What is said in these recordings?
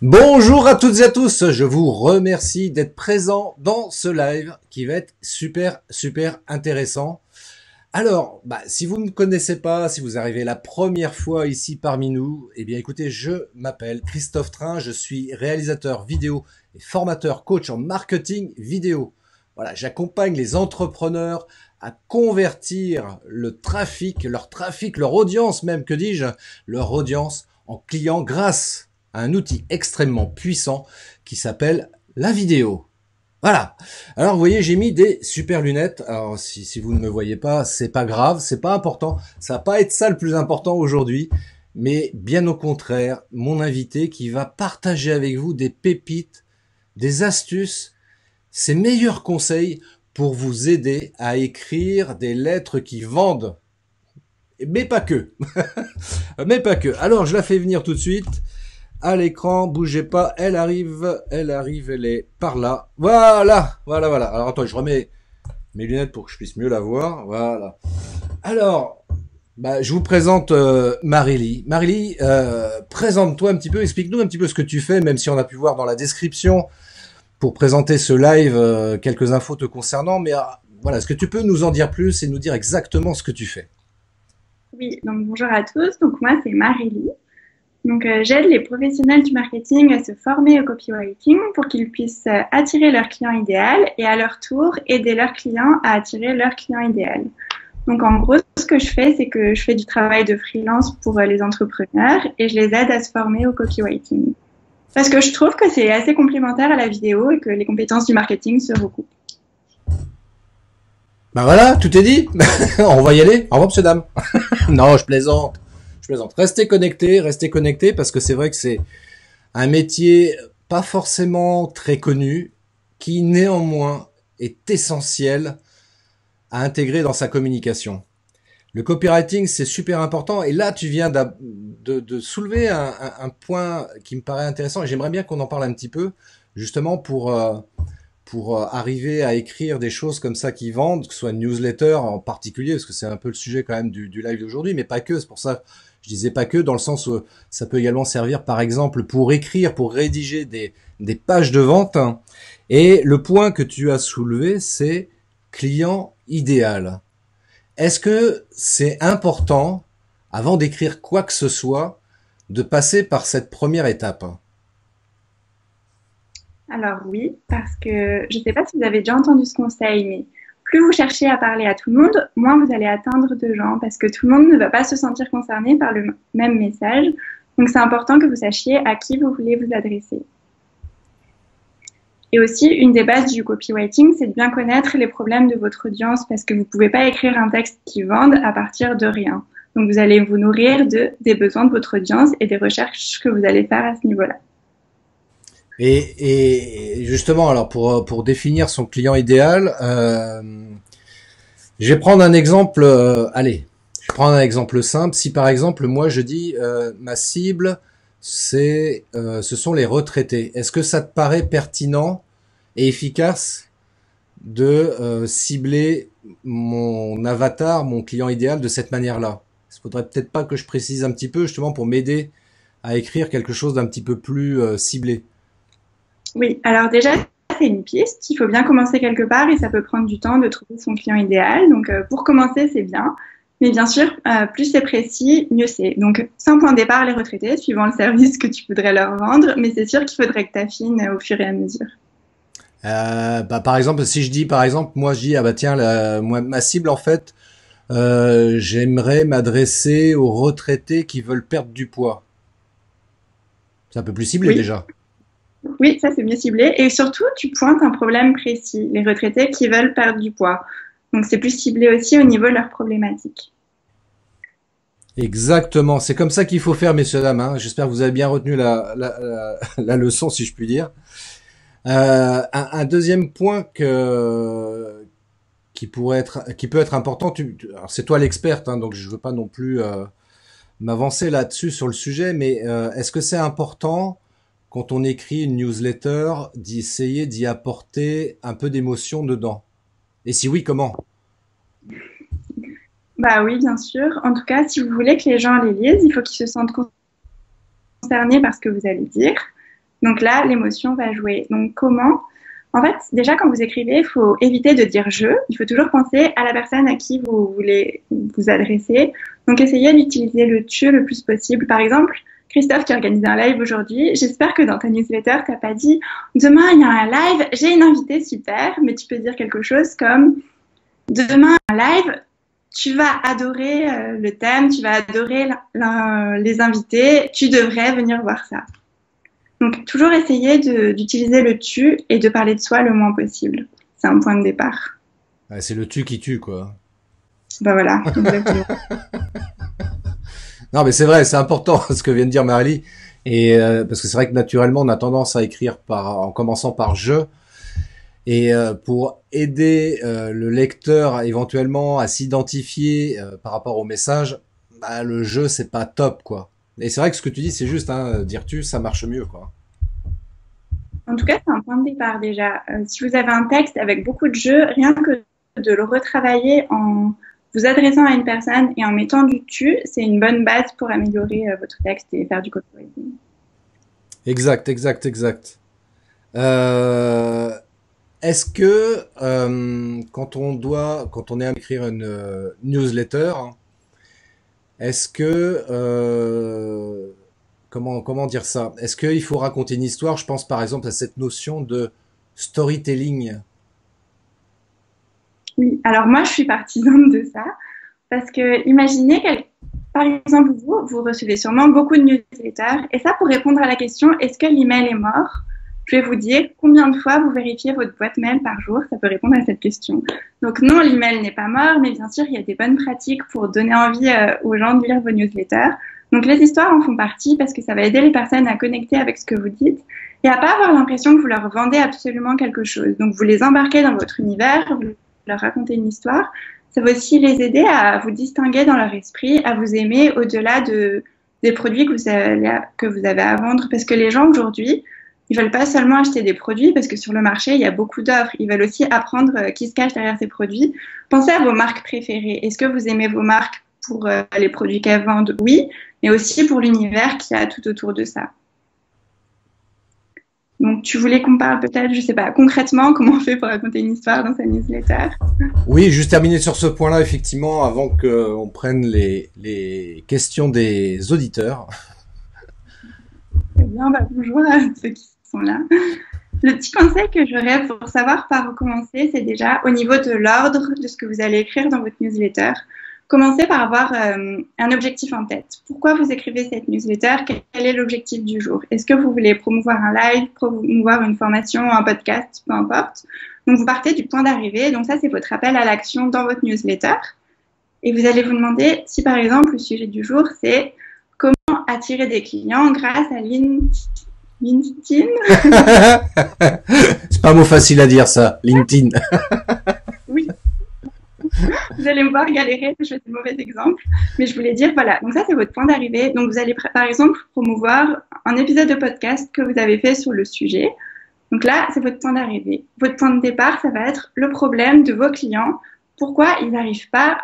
Bonjour à toutes et à tous, je vous remercie d'être présents dans ce live qui va être super intéressant. Alors, si vous ne me connaissez pas, si vous arrivez la première fois ici parmi nous, eh bien écoutez, je m'appelle Christophe Train, je suis réalisateur vidéo et formateur coach en marketing vidéo. Voilà, j'accompagne les entrepreneurs à convertir le trafic, leur audience même, que dis-je, leur audience en clients grâce à un outil extrêmement puissant qui s'appelle la vidéo. Voilà. Alors, vous voyez, j'ai mis des super lunettes. Alors, si vous ne me voyez pas, c'est pas grave, c'est pas important. Ça va pas être ça le plus important aujourd'hui. Mais bien au contraire, mon invité qui va partager avec vous des pépites, des astuces, ses meilleurs conseils pour vous aider à écrire des lettres qui vendent. Mais pas que. Mais pas que. Alors, je la fais venir tout de suite. À l'écran, bougez pas, elle arrive, elle est par là. Voilà. Alors attends, je remets mes lunettes pour que je puisse mieux la voir. Voilà. Alors, je vous présente Marily. Marily, présente-toi un petit peu, explique-nous un petit peu ce que tu fais, même si on a pu voir dans la description pour présenter ce live quelques infos te concernant. Mais voilà, est-ce que tu peux nous en dire plus et nous dire exactement ce que tu fais? Oui, donc bonjour à tous. Donc moi, c'est Marily. Donc j'aide les professionnels du marketing à se former au copywriting pour qu'ils puissent attirer leur client idéal et à leur tour aider leurs clients à attirer leur client idéal. Donc en gros, ce que je fais, c'est que je fais du travail de freelance pour les entrepreneurs et je les aide à se former au copywriting. Parce que je trouve que c'est assez complémentaire à la vidéo et que les compétences du marketing se recoupent. Voilà, tout est dit. On va y aller. Au revoir, monsieur, dame. Non, je plaisante. Restez connectés parce que c'est vrai que c'est un métier pas forcément très connu qui néanmoins est essentiel à intégrer dans sa communication. Le copywriting, c'est super important et là, tu viens de soulever un point qui me paraît intéressant et j'aimerais bien qu'on en parle un petit peu justement pour arriver à écrire des choses comme ça qui vendent, que ce soit une newsletter en particulier, parce que c'est un peu le sujet quand même du live d'aujourd'hui, mais pas que, c'est pour ça que je disais pas que, dans le sens où ça peut également servir par exemple pour écrire, pour rédiger des pages de vente. Et le point que tu as soulevé, c'est client idéal. Est-ce que c'est important, avant d'écrire quoi que ce soit, de passer par cette première étape? Alors oui, parce que je ne sais pas si vous avez déjà entendu ce conseil, mais plus vous cherchez à parler à tout le monde, moins vous allez atteindre de gens, parce que tout le monde ne va pas se sentir concerné par le même message. Donc c'est important que vous sachiez à qui vous voulez vous adresser. Et aussi, une des bases du copywriting, c'est de bien connaître les problèmes de votre audience, parce que vous ne pouvez pas écrire un texte qui vende à partir de rien. Donc vous allez vous nourrir des besoins de votre audience et des recherches que vous allez faire à ce niveau-là. Et justement, alors pour définir son client idéal, je vais prendre un exemple. Allez, je prends un exemple simple. Si par exemple moi je dis ma cible, ce sont les retraités. Est-ce que ça te paraît pertinent et efficace de cibler mon avatar, mon client idéal de cette manière-là? Il faudrait peut-être pas que je précise un petit peu justement pour m'aider à écrire quelque chose d'un petit peu plus ciblé. Oui, alors déjà, c'est une piste. Il faut bien commencer quelque part et ça peut prendre du temps de trouver son client idéal. Donc, pour commencer, c'est bien. Mais bien sûr, plus c'est précis, mieux c'est. Donc, sans point de départ, les retraités, suivant le service que tu voudrais leur vendre. Mais c'est sûr qu'il faudrait que tu affines au fur et à mesure. Par exemple, si je dis, par exemple, moi je dis, tiens, moi, ma cible en fait, j'aimerais m'adresser aux retraités qui veulent perdre du poids. C'est un peu plus ciblé Oui, déjà. oui, ça c'est mieux ciblé. Et surtout, tu pointes un problème précis, les retraités qui veulent perdre du poids. Donc, c'est plus ciblé aussi au niveau de leurs problématiques. Exactement, c'est comme ça qu'il faut faire, messieurs dames. Hein. J'espère que vous avez bien retenu la leçon, si je puis dire. Un deuxième point qui peut être important. Alors c'est toi l'experte, hein, donc je veux pas non plus m'avancer là-dessus sur le sujet, mais est-ce que c'est important quand on écrit une newsletter d'essayer d'y apporter un peu d'émotion dedans? Et si oui, comment? Bah oui, bien sûr. En tout cas, si vous voulez que les gens les lisent, il faut qu'ils se sentent concernés par ce que vous allez dire. Donc là, l'émotion va jouer. Donc comment? En fait, déjà quand vous écrivez, il faut éviter de dire je. Il faut toujours penser à la personne à qui vous voulez vous adresser. Donc essayez d'utiliser le tu le plus possible. Par exemple, Christophe, tu organises un live aujourd'hui. J'espère que dans ta newsletter, tu n'as pas dit demain il y a un live, j'ai une invitée super, mais tu peux dire quelque chose comme demain un live, tu vas adorer le thème, tu vas adorer les invités, tu devrais venir voir ça. Donc, toujours essayer d'utiliser le tu et de parler de soi le moins possible. C'est un point de départ. Ouais, c'est le tu qui tue, quoi. Ben voilà, exactement. Non, mais c'est vrai, c'est important ce que vient de dire Marie. Et parce que c'est vrai que naturellement, on a tendance à écrire en commençant par je. Et pour aider le lecteur éventuellement à s'identifier par rapport au message, bah, le je c'est pas top, quoi. Et c'est vrai que ce que tu dis, c'est juste, hein, dire tu, ça marche mieux, quoi. En tout cas, c'est un point de départ déjà. Si vous avez un texte avec beaucoup de jeux, rien que de le retravailler en vous adressant à une personne et en mettant du tu, c'est une bonne base pour améliorer votre texte et faire du copywriting. Exact, exact, exact. Euh, Est-ce que quand on est à écrire une newsletter, est-ce que comment dire ça? Est-ce qu'il faut raconter une histoire? Je pense par exemple à cette notion de storytelling. Oui, alors moi, je suis partisane de ça parce que imaginez par exemple, vous recevez sûrement beaucoup de newsletters et ça, pour répondre à la question, est-ce que l'email est mort? Je vais vous dire combien de fois vous vérifiez votre boîte mail par jour, ça peut répondre à cette question. Donc non, l'email n'est pas mort, mais bien sûr, il y a des bonnes pratiques pour donner envie aux gens de lire vos newsletters. Donc les histoires en font partie parce que ça va aider les personnes à connecter avec ce que vous dites et à pas avoir l'impression que vous leur vendez absolument quelque chose. Donc vous les embarquez dans votre univers, vous leur racontez une histoire. Ça va aussi les aider à vous distinguer dans leur esprit, à vous aimer au-delà des produits que vous avez à vendre. Parce que les gens aujourd'hui, ils veulent pas seulement acheter des produits parce que sur le marché, il y a beaucoup d'offres. Ils veulent aussi apprendre qui se cache derrière ces produits. Pensez à vos marques préférées. Est-ce que vous aimez vos marques pour les produits qu'elles vendent? Oui, mais aussi pour l'univers qu'il y a tout autour de ça. Donc, tu voulais qu'on parle peut-être, je sais pas, concrètement, comment on fait pour raconter une histoire dans sa newsletter? Oui, juste terminer sur ce point-là, effectivement, avant qu'on prenne les questions des auditeurs. Eh bien, bah, bonjour à ceux qui sont là. Le petit conseil que j'aurais pour savoir par où commencer, c'est déjà au niveau de l'ordre de ce que vous allez écrire dans votre newsletter. Commencez par avoir un objectif en tête. Pourquoi vous écrivez cette newsletter? Quel est l'objectif du jour? Est-ce que vous voulez promouvoir un live, promouvoir une formation, un podcast, peu importe. Donc, vous partez du point d'arrivée. Donc, ça, c'est votre appel à l'action dans votre newsletter. Et vous allez vous demander si, par exemple, le sujet du jour, c'est comment attirer des clients grâce à LinkedIn. C'est pas un mot facile à dire, ça. LinkedIn. Oui, vous allez me voir galérer, je fais de mauvais exemples, mais je voulais dire, voilà, donc ça c'est votre point d'arrivée. Donc vous allez par exemple promouvoir un épisode de podcast que vous avez fait sur le sujet. Donc là, c'est votre point d'arrivée. Votre point de départ, ça va être le problème de vos clients. Pourquoi ils n'arrivent pas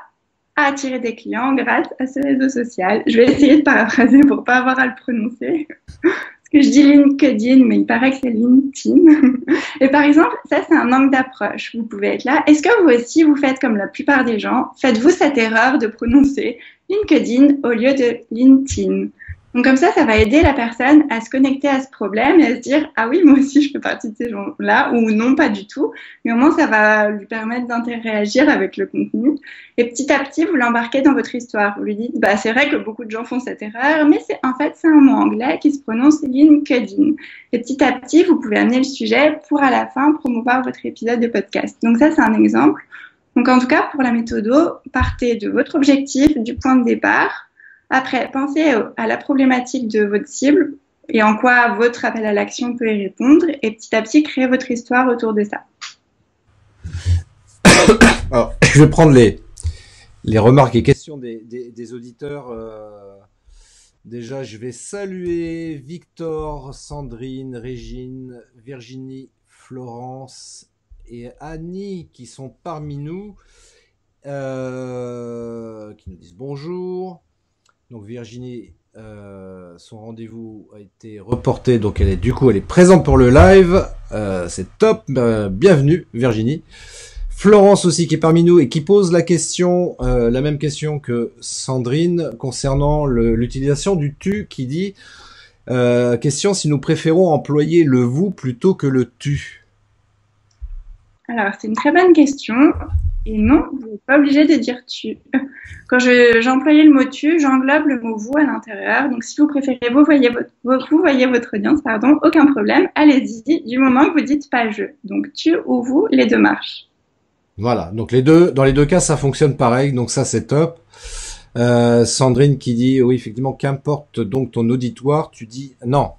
à attirer des clients grâce à ce réseau social. Je vais essayer de paraphraser pour pas avoir à le prononcer. Que je dis LinkedIn, mais il paraît que c'est LinkedIn. Et par exemple, ça, c'est un angle d'approche. Vous pouvez être là. Est-ce que vous aussi, vous faites comme la plupart des gens? Faites-vous cette erreur de prononcer LinkedIn au lieu de LinkedIn? Donc comme ça va aider la personne à se connecter à ce problème et à se dire, ah oui, moi aussi, je fais partie de ces gens-là, ou non, pas du tout. Mais au moins, ça va lui permettre d'interagir avec le contenu. Et petit à petit, vous l'embarquez dans votre histoire. Vous lui dites, bah, c'est vrai que beaucoup de gens font cette erreur, mais en fait, c'est un mot anglais qui se prononce LinkedIn. Et petit à petit, vous pouvez amener le sujet pour à la fin promouvoir votre épisode de podcast. Donc ça, c'est un exemple. Donc en tout cas, pour la méthode, partez de votre objectif, du point de départ. Après, pensez à la problématique de votre cible et en quoi votre appel à l'action peut y répondre. Et petit à petit, créez votre histoire autour de ça. Alors, je vais prendre les remarques et questions des auditeurs. Déjà, je vais saluer Victor, Sandrine, Régine, Virginie, Florence et Annie qui sont parmi nous, qui nous disent bonjour. Donc Virginie son rendez-vous a été reporté, donc elle est présente pour le live. C'est top. Bienvenue Virginie. Florence aussi qui est parmi nous et qui pose la question, la même question que Sandrine concernant l'utilisation du tu, qui dit question si nous préférons employer le vous plutôt que le tu. Alors, c'est une très bonne question. Et non, vous n'êtes pas obligé de dire tu. Quand j'employais le mot tu, j'englobe le mot vous à l'intérieur. Donc, si vous préférez vous voyez votre audience, pardon, aucun problème. Allez-y, du moment que vous dites pas je. Donc, tu ou vous, les deux marchent. Voilà. Donc, dans les deux cas, ça fonctionne pareil. Donc, ça, c'est top. Sandrine qui dit, oui, effectivement, qu'importe donc ton auditoire, tu dis, non.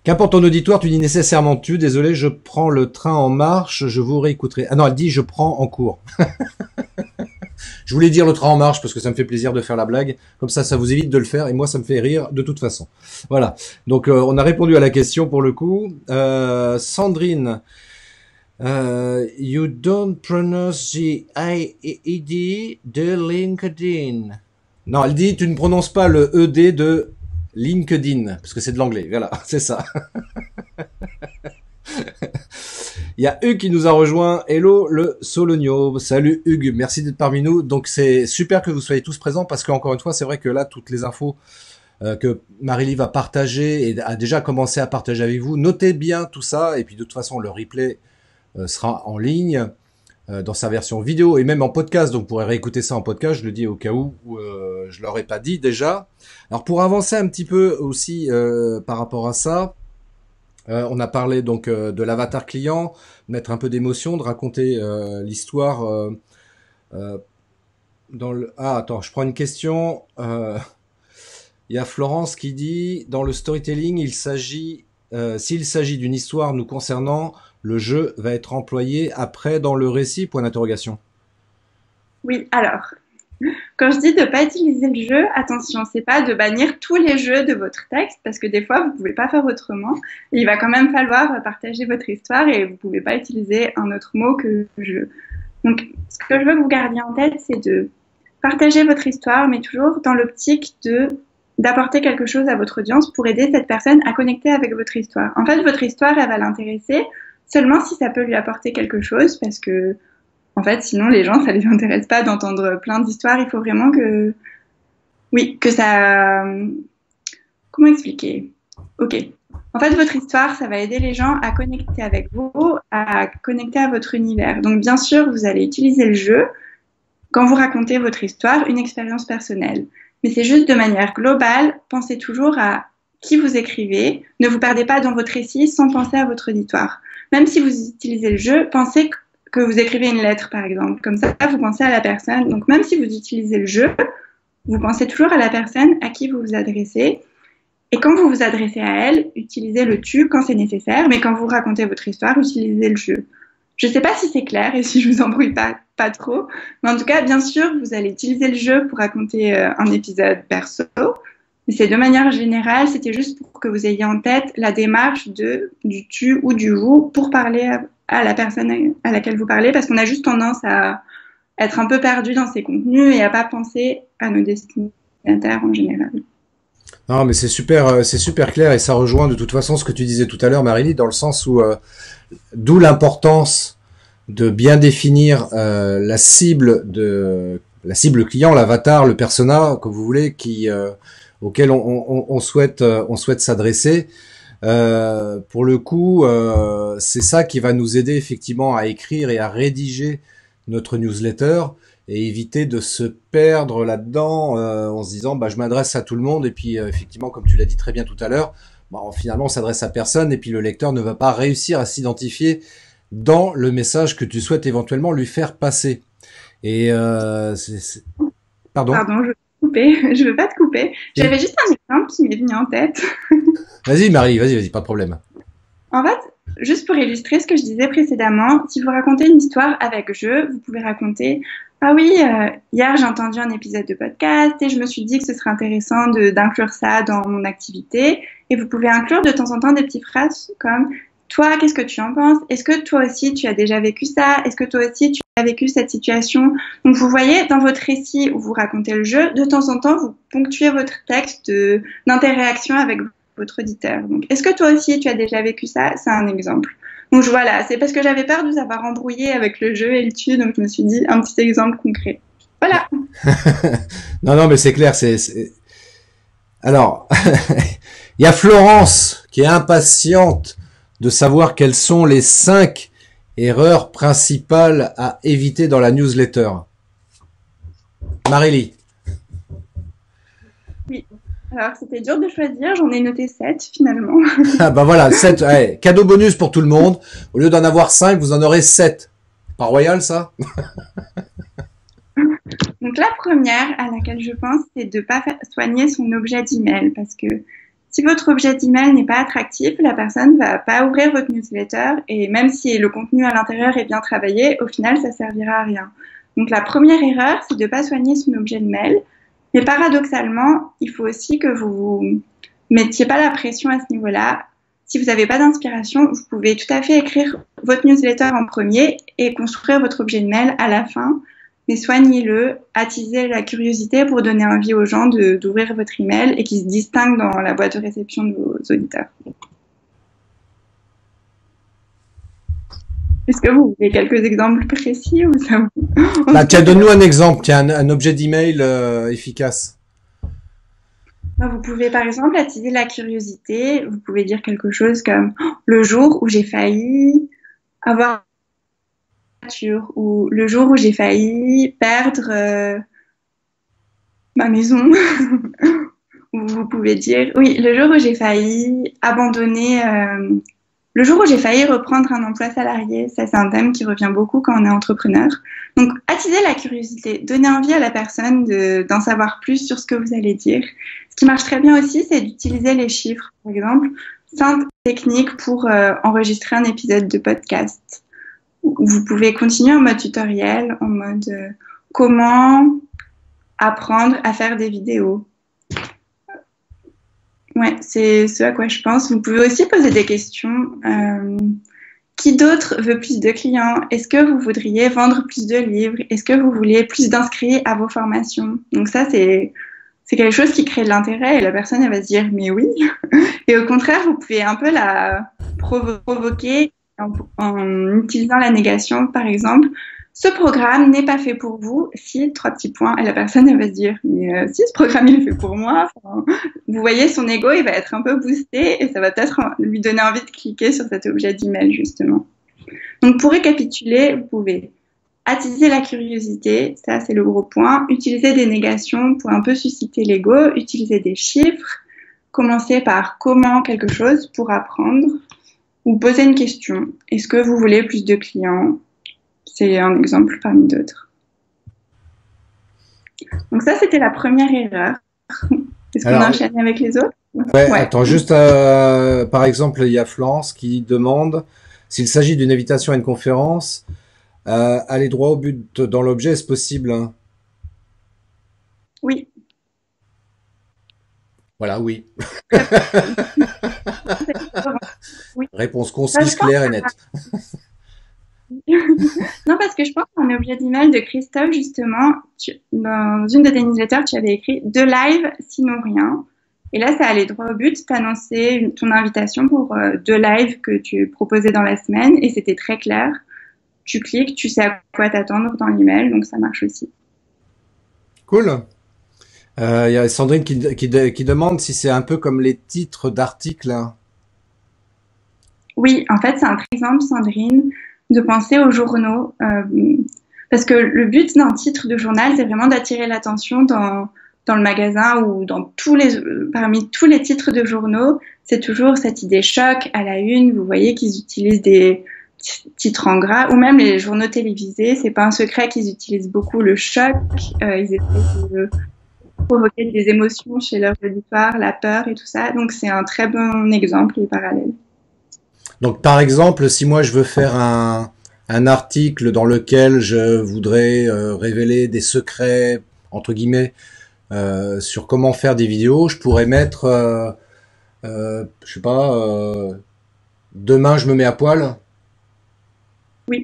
Qu'importe ton auditoire, tu dis nécessairement tu. Désolé, je prends le train en marche, je vous réécouterai. Ah non, elle dit je prends en cours. Je voulais dire le train en marche parce que ça me fait plaisir de faire la blague. Comme ça vous évite de le faire et moi, ça me fait rire de toute façon. Voilà. Donc, on a répondu à la question pour le coup. Sandrine, you don't pronounce the I-E-D de LinkedIn. Non, elle dit tu ne prononces pas le ED de LinkedIn, parce que c'est de l'anglais, voilà, c'est ça. Il y a Hugues qui nous a rejoint. Hello le Sologno. Salut Hugues, merci d'être parmi nous. Donc c'est super que vous soyez tous présents parce qu'encore une fois, c'est vrai que là, toutes les infos que Marie-Lie va partager et a déjà commencé à partager avec vous, notez bien tout ça. Et puis de toute façon, le replay sera en ligne dans sa version vidéo et même en podcast, donc vous pourrez réécouter ça en podcast, je le dis au cas où je l'aurais pas dit déjà. Alors pour avancer un petit peu aussi par rapport à ça, on a parlé donc de l'avatar client, mettre un peu d'émotion, de raconter l'histoire dans le... Ah attends, je prends une question. Il y a Florence qui dit, dans le storytelling, s'il s'agit d'une histoire nous concernant, le jeu va être employé après dans le récit, point d'interrogation. Oui, alors, quand je dis de ne pas utiliser le jeu, attention, c'est pas de bannir tous les jeux de votre texte, parce que des fois, vous pouvez pas faire autrement. Il va quand même falloir partager votre histoire et vous pouvez pas utiliser un autre mot que jeu. Donc, ce que je veux que vous gardiez en tête, c'est de partager votre histoire, mais toujours dans l'optique d'apporter quelque chose à votre audience pour aider cette personne à connecter avec votre histoire. En fait, votre histoire, elle va l'intéresser seulement si ça peut lui apporter quelque chose, parce que, en fait, sinon, les gens, ça les intéresse pas d'entendre plein d'histoires. Il faut vraiment que ça, comment expliquer? Ok. En fait, votre histoire, ça va aider les gens à connecter avec vous, à connecter à votre univers. Donc, bien sûr, vous allez utiliser le jeu quand vous racontez votre histoire, une expérience personnelle. Mais c'est juste de manière globale, pensez toujours à qui vous écrivez. Ne vous perdez pas dans votre récit sans penser à votre auditoire. Même si vous utilisez le jeu, pensez que vous écrivez une lettre, par exemple. Comme ça, vous pensez à la personne. Donc, même si vous utilisez le jeu, vous pensez toujours à la personne à qui vous vous adressez. Et quand vous vous adressez à elle, utilisez le tu quand c'est nécessaire. Mais quand vous racontez votre histoire, utilisez le jeu. Je ne sais pas si c'est clair et si je vous embrouille pas trop. Mais en tout cas, bien sûr, vous allez utiliser le jeu pour raconter un épisode perso. Mais c'est de manière générale, c'était juste pour que vous ayez en tête la démarche du tu ou du vous pour parler à la personne à laquelle vous parlez, parce qu'on a juste tendance à être un peu perdu dans ces contenus et à pas penser à nos destinataires en général. Non, mais c'est super clair et ça rejoint de toute façon ce que tu disais tout à l'heure, Marie-Lie, dans le sens où d'où l'importance de bien définir la cible client, l'avatar, le persona que vous voulez, auquel on souhaite s'adresser. Pour le coup, c'est ça qui va nous aider effectivement à écrire et à rédiger notre newsletter et éviter de se perdre là-dedans en se disant je m'adresse à tout le monde et puis effectivement comme tu l'as dit très bien tout à l'heure, finalement on s'adresse à personne et puis le lecteur ne va pas réussir à s'identifier dans le message que tu souhaites éventuellement lui faire passer. Et Pardon, je veux pas te couper. J'avais juste un exemple qui m'est venu en tête. Vas-y Marie, vas-y, pas de problème. En fait, juste pour illustrer ce que je disais précédemment, si vous racontez une histoire avec jeu, vous pouvez raconter « Ah oui, hier j'ai entendu un épisode de podcast et je me suis dit que ce serait intéressant d'inclure ça dans mon activité. » Et vous pouvez inclure de temps en temps des petites phrases comme toi, qu'est-ce que tu en penses? Est-ce que toi aussi tu as déjà vécu ça? Est-ce que toi aussi tu as vécu cette situation? Donc vous voyez, dans votre récit où vous racontez le jeu, de temps en temps, vous ponctuez votre texte d'interaction avec votre auditeur. Donc, est-ce que toi aussi tu as déjà vécu ça? C'est un exemple. Donc voilà, c'est parce que j'avais peur de vous avoir embrouillé avec le jeu et le tu, donc je me suis dit un petit exemple concret. Voilà. Non, non, mais c'est clair. Alors, il y a Florence qui est impatiente de savoir quelles sont les 5 erreurs principales à éviter dans la newsletter. Marélie. Oui. Alors, c'était dur de choisir. J'en ai noté 7 finalement. Ah bah voilà, 7. Ouais, cadeau bonus pour tout le monde. Au lieu d'en avoir 5, vous en aurez 7. Pas royal, ça? Donc, la première à laquelle je pense, c'est de ne pas soigner son objet d'email. Parce que si votre objet d'email n'est pas attractif, la personne ne va pas ouvrir votre newsletter. Et même si le contenu à l'intérieur est bien travaillé, au final, ça ne servira à rien. Donc, la première erreur, c'est de ne pas soigner son objet de mail. Mais paradoxalement, il faut aussi que vous mettiez pas la pression à ce niveau-là. Si vous n'avez pas d'inspiration, vous pouvez tout à fait écrire votre newsletter en premier et construire votre objet de mail à la fin. Mais soignez-le, attisez la curiosité pour donner envie aux gens d'ouvrir votre email et qu'ils se distinguent dans la boîte de réception de vos auditeurs. Est-ce que vous voulez quelques exemples précis ou ça vous... Bah, tiens, donne-nous un exemple. Tiens, un objet d'email efficace. Vous pouvez par exemple attiser la curiosité. Vous pouvez dire quelque chose comme le jour où j'ai failli avoir une voiture ou le jour où j'ai failli perdre ma maison. Ou vous pouvez dire oui, le jour où j'ai failli abandonner le jour où j'ai failli reprendre un emploi salarié. Ça, c'est un thème qui revient beaucoup quand on est entrepreneur. Donc, attiser la curiosité, donner envie à la personne d'en savoir plus sur ce que vous allez dire. Ce qui marche très bien aussi, c'est d'utiliser les chiffres. Par exemple, 5 techniques pour enregistrer un épisode de podcast. Vous pouvez continuer en mode tutoriel, en mode comment apprendre à faire des vidéos. Ouais, c'est ce à quoi je pense. Vous pouvez aussi poser des questions. Qui d'autre veut plus de clients? Est-ce que vous voudriez vendre plus de livres? Est-ce que vous voulez plus d'inscrits à vos formations? Donc ça, c'est quelque chose qui crée de l'intérêt et la personne, elle va se dire, mais oui. Et au contraire, vous pouvez un peu la provoquer en utilisant la négation, par exemple. Ce programme n'est pas fait pour vous si, 3 petits points, et la personne, elle va se dire, mais si ce programme, il est fait pour moi. Enfin, vous voyez, son ego, il va être un peu boosté et ça va peut-être lui donner envie de cliquer sur cet objet d'email, justement. Donc, pour récapituler, vous pouvez attiser la curiosité, ça, c'est le gros point. Utiliser des négations pour un peu susciter l'ego. Utiliser des chiffres. Commencer par comment quelque chose pour apprendre. Ou poser une question. Est-ce que vous voulez plus de clients? C'est un exemple parmi d'autres. Donc ça, c'était la première erreur. Est-ce qu'on enchaîne avec les autres? Ouais. Attends, juste par exemple, il y a Florence qui demande s'il s'agit d'une invitation à une conférence, aller droit au but dans l'objet, est-ce possible? Oui. Voilà, oui. Oui. Réponse concise, claire et nette. Non, parce que je pense qu'un objet d'email de Christophe, justement, dans une de tes newsletters, tu avais écrit 2 lives, sinon rien. Et là, ça allait droit au but. Tu annonçais ton invitation pour 2 lives que tu proposais dans la semaine et c'était très clair. Tu cliques, tu sais à quoi t'attendre dans l'email, donc ça marche aussi. Cool. Il y a Sandrine qui demande si c'est un peu comme les titres d'articles. Oui, en fait, c'est un très exemple, Sandrine, de penser aux journaux. Parce que le but d'un titre de journal, c'est vraiment d'attirer l'attention dans le magasin ou parmi tous les titres de journaux. C'est toujours cette idée choc à la une. Vous voyez qu'ils utilisent des titres en gras ou même les journaux télévisés. C'est pas un secret qu'ils utilisent beaucoup le choc. Ils essaient de provoquer des émotions chez leur auditoire, la peur et tout ça. Donc, c'est un très bon exemple et parallèle. Donc, par exemple, si moi je veux faire un article dans lequel je voudrais révéler des secrets, entre guillemets, sur comment faire des vidéos, je pourrais mettre, je sais pas, Demain, je me mets à poil. Oui.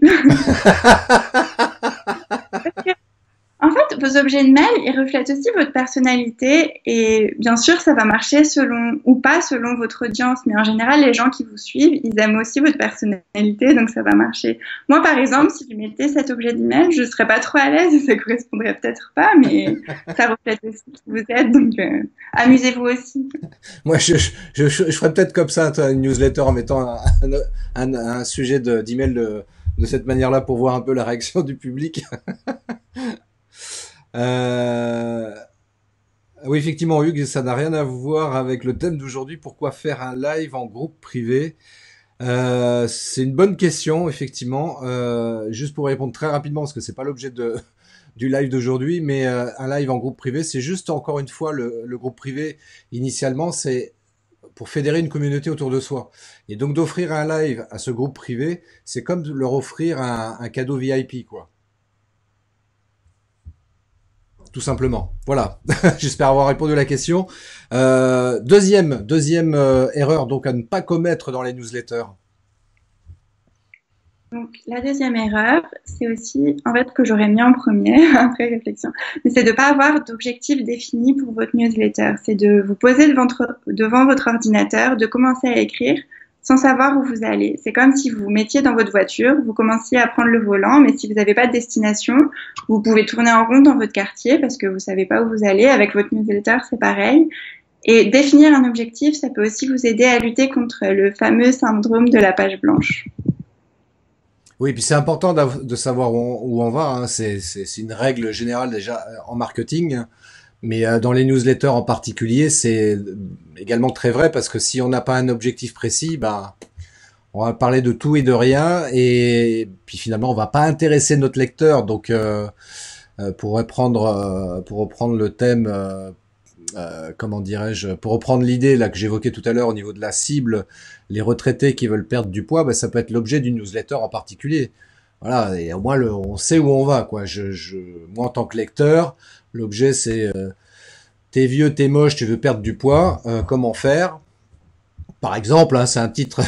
En fait, vos objets de mail, ils reflètent aussi votre personnalité et bien sûr, ça va marcher selon ou pas selon votre audience, mais en général, les gens qui vous suivent, ils aiment aussi votre personnalité, donc ça va marcher. Moi, par exemple, si je mettais cet objet d'email, je serais pas trop à l'aise et ça correspondrait peut-être pas, mais ça reflète aussi qui vous êtes, donc amusez-vous aussi. Moi, je ferais peut-être comme ça, toi, une newsletter en mettant un sujet d'email de cette manière-là pour voir un peu la réaction du public. Euh, oui, effectivement, Hugues, ça n'a rien à voir avec le thème d'aujourd'hui. Pourquoi faire un live en groupe privé? C'est une bonne question, effectivement. Juste pour répondre très rapidement, parce que c'est pas l'objet du live d'aujourd'hui, mais un live en groupe privé, c'est juste encore une fois le groupe privé. Initialement, c'est pour fédérer une communauté autour de soi. Et donc d'offrir un live à ce groupe privé, c'est comme de leur offrir un cadeau VIP, quoi. Tout simplement. Voilà. J'espère avoir répondu à la question. Deuxième erreur donc à ne pas commettre dans les newsletters. Donc, la deuxième erreur, c'est aussi, en fait, que j'aurais mis en premier, après réflexion, mais c'est de ne pas avoir d'objectif défini pour votre newsletter. C'est de vous poser devant votre ordinateur, de commencer à écrire sans savoir où vous allez. C'est comme si vous vous mettiez dans votre voiture, vous commenciez à prendre le volant, mais si vous n'avez pas de destination, vous pouvez tourner en rond dans votre quartier parce que vous savez pas où vous allez. Avec votre newsletter, c'est pareil. Et définir un objectif, ça peut aussi vous aider à lutter contre le fameux syndrome de la page blanche. Oui, puis c'est important de savoir où on va, hein. C'est une règle générale déjà en marketing, mais dans les newsletters en particulier, c'est également très vrai parce que si on n'a pas un objectif précis, ben on va parler de tout et de rien et puis finalement on va pas intéresser notre lecteur. Donc pour reprendre le thème, comment dirais-je, pour reprendre l'idée là que j'évoquais tout à l'heure au niveau de la cible, les retraités qui veulent perdre du poids, ben, ça peut être l'objet d'une newsletter en particulier. Voilà, et au moins on sait où on va, quoi. Moi en tant que lecteur, l'objet c'est t'es vieux, t'es moche, tu veux perdre du poids, comment faire? Par exemple, hein, c'est un titre.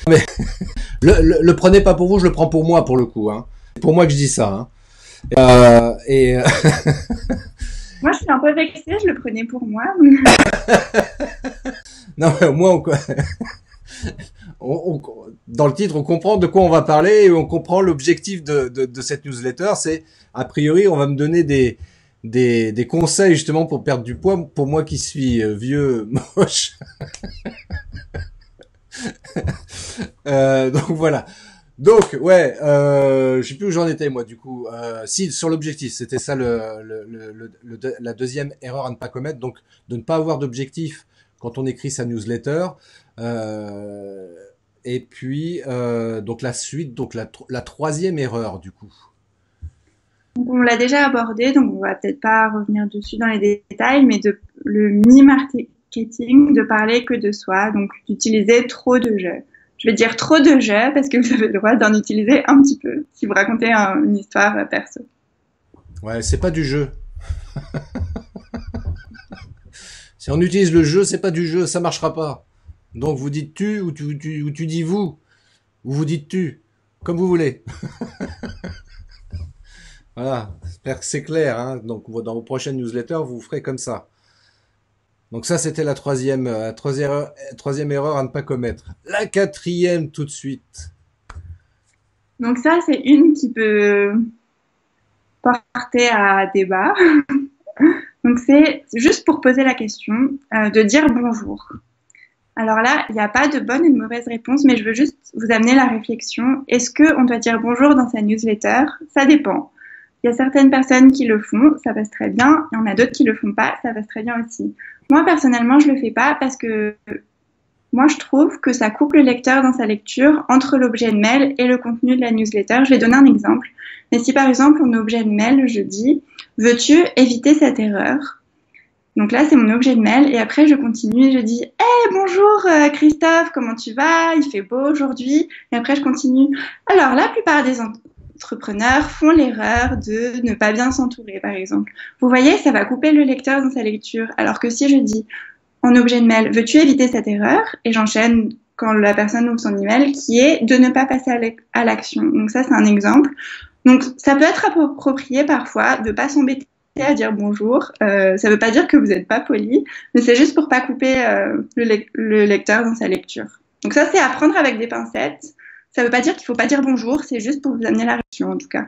Mais le prenez pas pour vous, je le prends pour moi pour le coup. Hein. C'est pour moi que je dis ça. Hein. Et Moi, je suis un peu vexée, je le prenais pour moi. non, mais au moins, dans le titre, on comprend de quoi on va parler et on comprend l'objectif de cette newsletter. C'est, a priori, on va me donner des conseils justement pour perdre du poids. Pour moi qui suis vieux, moche. Donc voilà. Donc ouais, je sais plus où j'en étais moi du coup. Si sur l'objectif, c'était ça la deuxième erreur à ne pas commettre. Donc de ne pas avoir d'objectif quand on écrit sa newsletter. Et puis donc la suite, donc la troisième erreur du coup. Donc, on l'a déjà abordé, donc on va peut-être pas revenir dessus dans les détails, mais le mini-marketing, de parler que de soi, donc d'utiliser trop de je. Je vais dire trop de je parce que vous avez le droit d'en utiliser un petit peu si vous racontez une histoire perso. Ouais, c'est pas du jeu. Si on utilise le jeu, c'est pas du jeu, ça marchera pas. Donc vous dites tu ou tu dis vous, ou vous dites tu, comme vous voulez. Voilà, j'espère que c'est clair. Hein. Donc dans vos prochaines newsletters, vous ferez comme ça. Donc ça, c'était la troisième erreur à ne pas commettre. La quatrième, tout de suite. Donc ça, c'est une qui peut porter à débat. Donc c'est juste pour poser la question de dire bonjour. Alors là, il n'y a pas de bonne et de mauvaise réponse, mais je veux juste vous amener la réflexion. Est-ce qu'on doit dire bonjour dans sa newsletter? Ça dépend. Il y a certaines personnes qui le font, ça passe très bien. Il y en a d'autres qui le font pas, ça passe très bien aussi. Moi, personnellement, je le fais pas parce que moi, je trouve que ça coupe le lecteur dans sa lecture entre l'objet de mail et le contenu de la newsletter. Je vais donner un exemple. Mais si par exemple, mon objet de mail, je dis « Veux-tu éviter cette erreur ?» Donc là, c'est mon objet de mail. Et après, je continue et je dis « Hey, bonjour Christophe, comment tu vas? Il fait beau aujourd'hui. » Et après, je continue. Alors, la plupart des entrepreneurs font l'erreur de ne pas bien s'entourer, par exemple. Vous voyez, ça va couper le lecteur dans sa lecture. Alors que si je dis en objet de mail, veux-tu éviter cette erreur? Et j'enchaîne quand la personne ouvre son email, qui est de ne pas passer à l'action. Donc ça, c'est un exemple. Donc ça peut être approprié parfois de pas s'embêter à dire bonjour. Ça veut pas dire que vous n'êtes pas poli, mais c'est juste pour pas couper le lecteur dans sa lecture. Donc ça, c'est à prendre avec des pincettes. Ça veut pas dire qu'il faut pas dire bonjour, c'est juste pour vous amener la réaction en tout cas.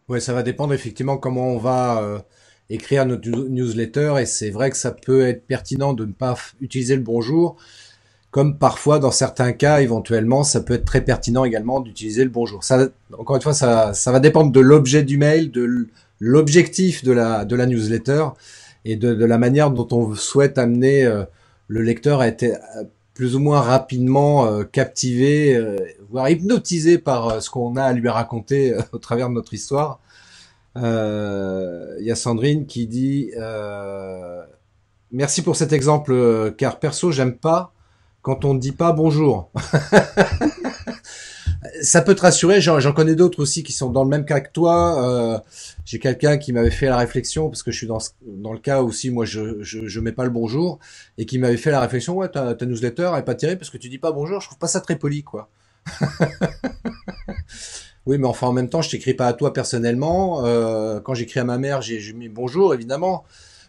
Ouais, ça va dépendre effectivement comment on va écrire notre newsletter, et c'est vrai que ça peut être pertinent de ne pas utiliser le bonjour, comme parfois dans certains cas éventuellement ça peut être très pertinent également d'utiliser le bonjour. Ça, encore une fois, ça va dépendre de l'objet du mail, de l'objectif de la newsletter et de la manière dont on souhaite amener le lecteur à être plus ou moins rapidement captivé, voire hypnotisé par ce qu'on a à lui raconter au travers de notre histoire. Il y a Sandrine qui dit merci pour cet exemple, car perso j'aime pas quand on ne dit pas bonjour. Ça peut te rassurer, j'en connais d'autres aussi qui sont dans le même cas que toi. J'ai quelqu'un qui m'avait fait la réflexion, parce que je suis dans le cas aussi, moi je mets pas le bonjour, et qui m'avait fait la réflexion, ouais, ta newsletter est pas terrible parce que tu dis pas bonjour, je trouve pas ça très poli, quoi. Oui, mais enfin en même temps, je t'écris pas à toi personnellement. Quand j'écris à ma mère, j'ai mis bonjour, évidemment.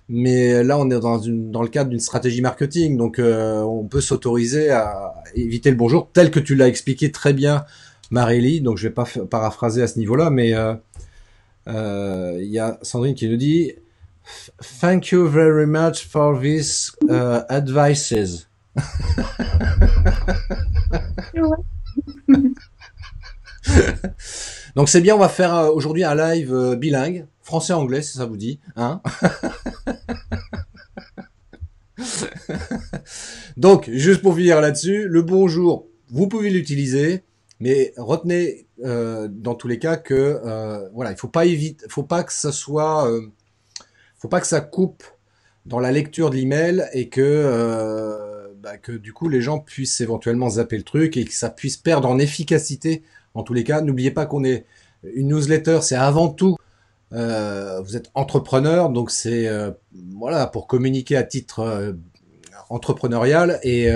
Mais là, on est dans le cadre d'une stratégie marketing, donc on peut s'autoriser à éviter le bonjour, tel que tu l'as expliqué très bien, Marélie. Donc je vais pas paraphraser à ce niveau-là, mais il y a Sandrine qui nous dit Thank you very much for these advices. Donc c'est bien, on va faire aujourd'hui un live bilingue, français-anglais, si ça vous dit, hein. Donc, juste pour finir là-dessus, le bonjour, vous pouvez l'utiliser, mais retenez dans tous les cas que voilà, il faut pas que ça soit, faut pas que ça coupe dans la lecture de l'email, et que du coup les gens puissent éventuellement zapper le truc et que ça puisse perdre en efficacité. En tous les cas, n'oubliez pas qu'on est une newsletter, c'est avant tout vous êtes entrepreneur, donc c'est voilà, pour communiquer à titre entrepreneurial, et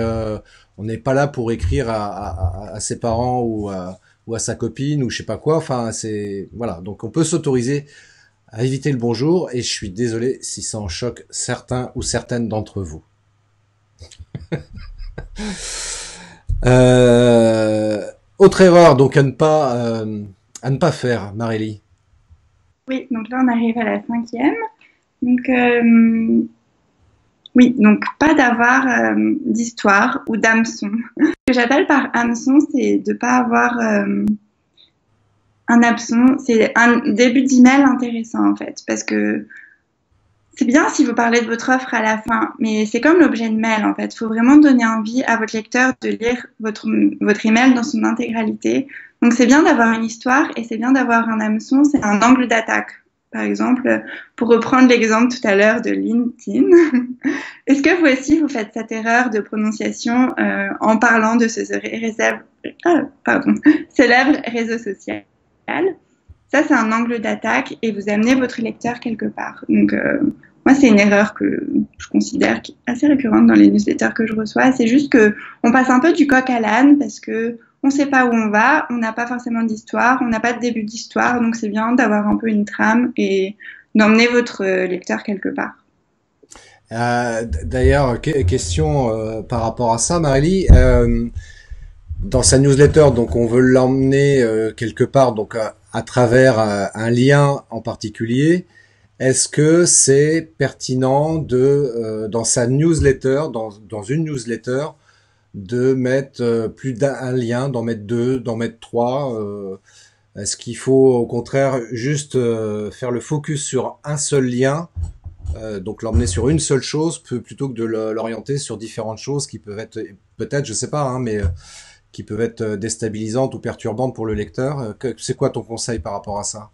on n'est pas là pour écrire à ses parents ou à sa copine ou je sais pas quoi. Enfin, c'est voilà, donc on peut s'autoriser à éviter le bonjour, et je suis désolé si ça en choque certains ou certaines d'entre vous. Autre erreur donc à ne pas faire, Marélie. Oui, donc là on arrive à la 5e. Donc oui, donc pas d'avoir d'histoire ou d'hameçon. Ce que j'appelle par hameçon, c'est de pas avoir un hameçon, c'est un début d'email intéressant en fait, parce que c'est bien si vous parlez de votre offre à la fin, mais c'est comme l'objet de mail en fait. Il faut vraiment donner envie à votre lecteur de lire votre email dans son intégralité. Donc c'est bien d'avoir une histoire, et c'est bien d'avoir un hameçon, c'est un angle d'attaque. Par exemple, pour reprendre l'exemple tout à l'heure de LinkedIn, est-ce que vous aussi vous faites cette erreur de prononciation en parlant de ce célèbre réseau social? Ça, c'est un angle d'attaque, et vous amenez votre lecteur quelque part. Donc, moi, c'est une erreur que je considère assez récurrente dans les newsletters que je reçois. C'est juste que on passe un peu du coq à l'âne, parce que on ne sait pas où on va, on n'a pas forcément d'histoire, on n'a pas de début d'histoire, donc c'est bien d'avoir un peu une trame et d'emmener votre lecteur quelque part. D'ailleurs, question par rapport à ça, Marélie. Dans sa newsletter, donc on veut l'emmener quelque part, donc à travers un lien en particulier. Est-ce que c'est pertinent de dans sa newsletter, dans une newsletter, de mettre plus d'un lien, d'en mettre 2, d'en mettre 3? Est-ce qu'il faut au contraire juste faire le focus sur un seul lien, donc l'emmener sur une seule chose, plutôt que de l'orienter sur différentes choses qui peuvent être, peut-être, je sais pas, hein, mais qui peuvent être déstabilisantes ou perturbantes pour le lecteur? C'est quoi ton conseil par rapport à ça?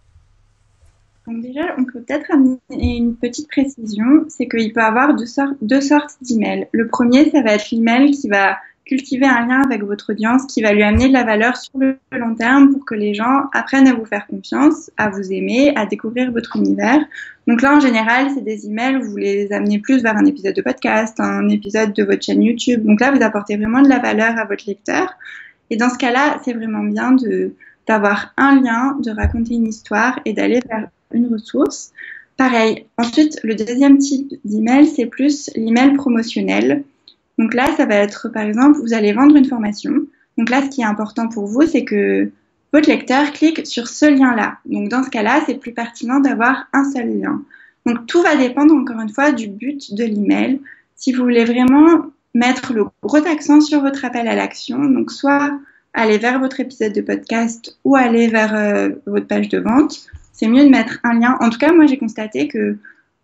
Donc déjà, on peut peut-être amener une petite précision, c'est qu'il peut y avoir deux sortes d'emails. Le premier, ça va être l'email qui va cultiver un lien avec votre audience qui va lui amener de la valeur sur le long terme pour que les gens apprennent à vous faire confiance, à vous aimer, à découvrir votre univers. Donc là, en général, c'est des emails où vous les amenez plus vers un épisode de podcast, un épisode de votre chaîne YouTube. Donc là, vous apportez vraiment de la valeur à votre lecteur. Et dans ce cas-là, c'est vraiment bien d'avoir un lien, de raconter une histoire et d'aller vers une ressource. Pareil. Ensuite, le deuxième type d'email, c'est plus l'email promotionnel. Donc là, ça va être, par exemple, vous allez vendre une formation. Donc là, ce qui est important pour vous, c'est que votre lecteur clique sur ce lien-là. Donc dans ce cas-là, c'est plus pertinent d'avoir un seul lien. Donc tout va dépendre, encore une fois, du but de l'email. Si vous voulez vraiment mettre le gros accent sur votre appel à l'action, donc soit aller vers votre épisode de podcast ou aller vers votre page de vente, c'est mieux de mettre un lien. En tout cas, moi, j'ai constaté que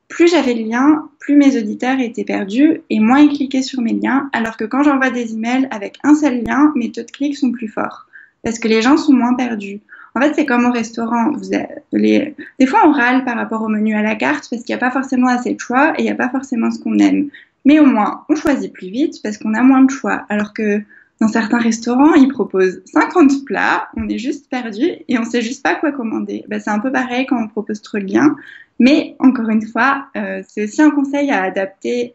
plus j'avais de liens, plus mes auditeurs étaient perdus et moins ils cliquaient sur mes liens, alors que quand j'envoie des emails avec un seul lien, mes taux de clics sont plus forts parce que les gens sont moins perdus. En fait, c'est comme au restaurant. Des fois, on râle par rapport au menu à la carte parce qu'il n'y a pas forcément assez de choix et il n'y a pas forcément ce qu'on aime. Mais au moins, on choisit plus vite parce qu'on a moins de choix. Alors que dans certains restaurants, ils proposent 50 plats, on est juste perdu et on sait juste pas quoi commander. C'est un peu pareil quand on propose trop de liens. Mais encore une fois, c'est aussi un conseil à adapter